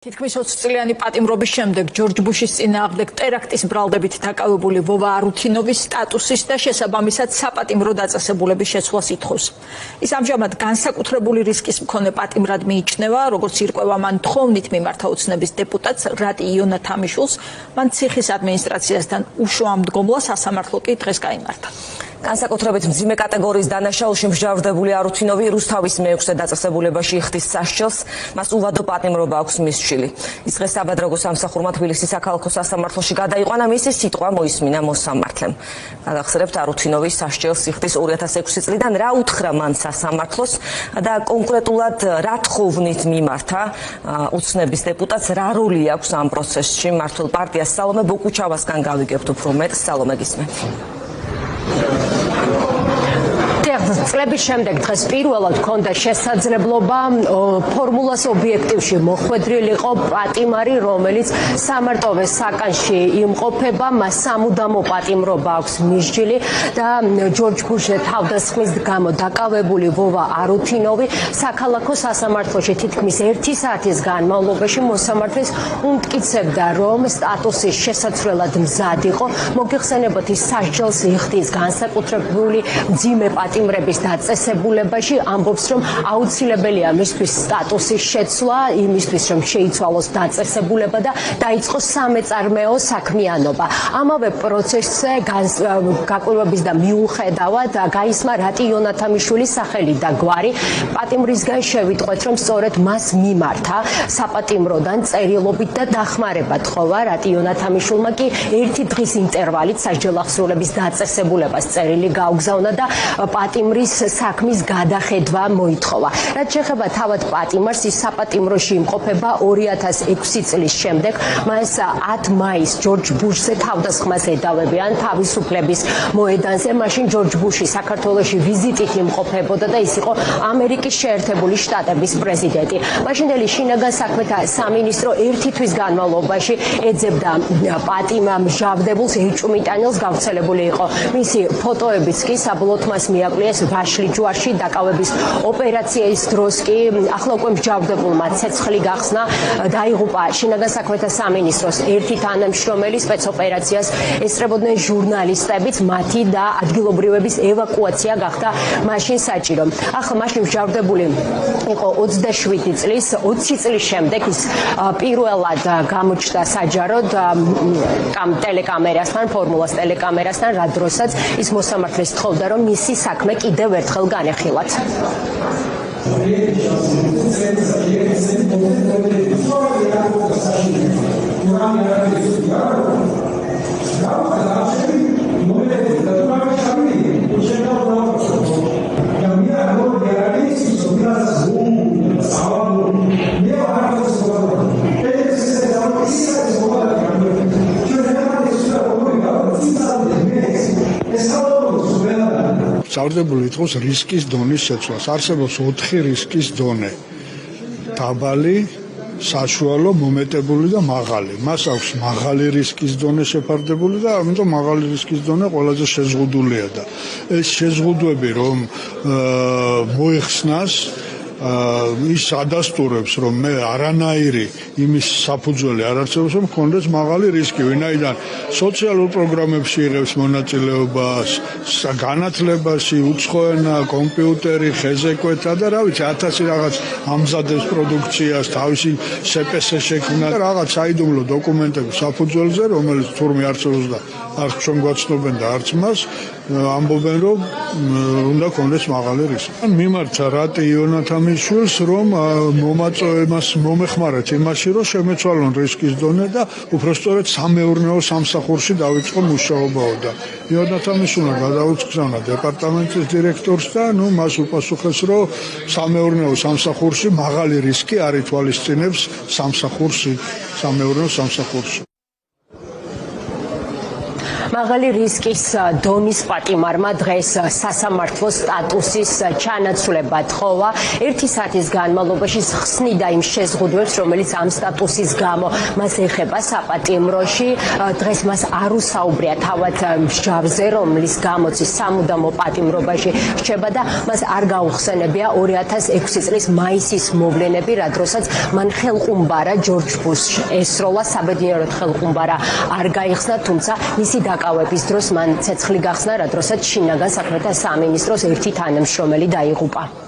თითქმის 20 წლიანი პატიმრობის შემდეგ ჯორჯ ბუშის წინააღმდეგ ტერაქტის ბრალდებით დაკავებული ვოვა არუთინოვის სტატუსის და შესაბამისად საპატიმრო დაწესებულების შეცვლას ითხოვს. ის ამჟამად განსაკუთრებული რისკის მქონე პატიმრად მიიჩნევა, როგორც ირკვევა მან თხოვნით მიმართა ოცნების დეპუტატს რატი იონათამიშვილს, მან ციხის ადმინისტრაციასთან უშუამდგომლა სასამართლო კი დღეს გაიმართა. განსაკუთრებით მძიმე კატეგორიის დანაშაულში მსჯავრდებული არუთინოვი რუსთავის მეექვსე დაწესებულებაში იხდის სასჯელს, მას უვადო პატიმრობა აქვს მისჩილი. ის დღეს საბადროგო სამსახურმა თბილისის საქალაქო სასამართლოში გადაიყვანა, მისი სიტყვა მოისმინა მოსამართლემ. გადახსრებთ, არუთინოვი სასჯელს იხდის 2006 წლიდან, რა უთხრა მან სასამართლოს და კონკრეტულად რა თხოვნით მიმართა ოცნების დეპუტატს, რა როლი აქვს ამ პროცესში. მმართველ პარტიას სალომე ბოკუჩავასგან გავიგებთ უფრო მეტ. სალომე, გისმენთ. წლების შემდეგ დღეს პირველად ჰქონდა შესაძლებლობა ფორმულას ობიექტივში მოხვედრილიყო პატიმარი, რომელიც სამარტოვეს საკანში იმყოფება, მას სამუდამო პატიმრობა აქვს მისჯილი და ჯორჯ ბუშის თავდასხმის გამო დაკავებული ვოვა არუთინოვი საქალაქო სასამართლოში თითქმის 1 საათის განმავლობაში მოსამართლის უმტკიცებდა, რომ სტატუსის შესაცვლელად მზად იყო. მოგეხსენებათ, ის სასჯელს იხდის განსაკუთრებული მძიმე პატიმრების დაწესებულებაში, ამბობს, რომ აუცილებელია მისთვის სტატუსის შეცვლა, იმისთვის, რომ შეიცვალოს დაწესებულება და დაიწყოს სამეწარმეო საქმიანობა. ამავე პროცესზე გაკვირვების და მიუხედავად გაისმა რატი იონათამიშვილის სახელი და გვარი. პატიმრისგან შევიტყვეთ, რომ სწორედ მას მიმართა საპატიმროდან წერილობით და დახმარება თხოვა. რატი იონათამიშვილმა კი 1 დღის ინტერვალით სასჯელახსრულების დაწესებულებას წერილი გაუგზავნა და პატიმრის საქმის გადახედვა მოითხოვა. რაც შეეხება თავად პატიმარს, ის საპატიმროში იმყოფება 2006 წლის შემდეგ. მას 10 მაისს ჯორჯ ბუშზე თავდასხმას ედავებიან თავისუფლების მოედანზე. მაშინ ჯორჯ ბუში საქართველოში ვიზიტით იმყოფებოდა და ის იყო ამერიკის შეერთებული შტატების პრეზიდენტი. მაშინდელი შინაგან საქმეთა სამინისტრო 1 თვის განმავლობაში ეძებდა პატიმრებულს ეჭვმიტანილს. გავრცელებული იყო მისი ფოტოებიც კი, საბოლოოდ მას მიაკვლიეს ვაშლი ჯვარში დაკავების ოპერაციის დროს კი ახლა უკვე მსჯავრდებულმა ცეცხლი გახსნა. დაიღუპა შინაგან საქმეთა სამინისტროს ერთი თანამშრომელი, სპეცოპერაციას ესწრებოდნენ ჟურნალისტებიც, მათი და ადგილობრივების ევაკუაცია გახდა მაშინ საჭირო. ახლა მაშინ მსჯავრდებული იყო 27 წლის, 20 წლის შემდეგ ის პირველად გამოჩნდა საჯაროდ ტელეკამერასთან, ფორმულას ტელეკამერასთან, რა დროსაც ის მოსამართლეს თხოვდა, რომ მისი საქმე კიდევ ერთხელ განეხილათ. სწავლებული ითხოვს რისკის დონის შეცვლას. არსებობს 4 რისკის დონე: დაბალი, საშუალო, მომეტებული და მაღალი. მას აქვს მაღალი რისკის დონე შეფარდებული და ამიტომ მაღალი რისკის დონე ყველაზე შეზღუდულია და ეს შეზღუდვები რომ მოიხსნას ის ადასტურებს, რომ მე არანაირი იმის საფუძველი არ არსებობს, რომ მქონდეს მაღალი რისკი, ვინაიდან სოციალურ პროგრამებში იღებს მონაწილეობას, განათლებაში, უცხოენა, კომპიუტერი, ხეზეკვეთა და რა ვიცი, 1000 რაღაც ამზადებს პროდუქციას, თავისი სპს შექმნა და რაღაც საიდუმლო დოკუმენტების საფუძველზე, რომელიც თურმე არსებობს და არც ჩვენ გვაცნობენ და არც მას ამბობენ, რომ უნდა ქონდეს მაღალი რისკი. მიმართა რატი იონათამიშვილს, რომ მომაწვევებას მომეხმარეთ იმაში, რომ შემეცვალონ რისკის დონე და უпростоრად სამეურნეო სამსახურში დაიწყო მუშაობაო და იონათამიშვილმა გადაუგზავნა დეპარტამენტის დირექტორს და მას უპასუხეს, რომ სამეურნეო სამსახურში მაღალი რისკი არ ითვალისწინებს სამსახურში, სამეურნეო სამსახურში. მაღალი რისკის დონის პატიმარმა დღეს სასამართლოს სტატუსის ჩანაცვლება თხოვა. 1 საათის განმავლობაში ხსნიდა იმ შეზღუდვებს, რომელიც ამ სტატუსის გამო მას ეხება საპატიმროში. დღეს მას არ უსაუბრია თავად მსჯავრზე, რომლის გამოც ის სამუდამო პატიმრობაში რჩება და მას არ გაუხსენებია 2006 წლის მაისის მოვლენები, რა დროსაც მან ხელყუმბარა ჯორჯ ბუშს ესროლა. საბედნიეროდ ხელყუმბარა არ გაიხსნა, თუმცა მისი დაკავების დროს მან ცეცხლი გახსნა, რა დროსაც შინაგან საქმეთა სამინისტროს ერთი თანამშრომელი დაიღუპა.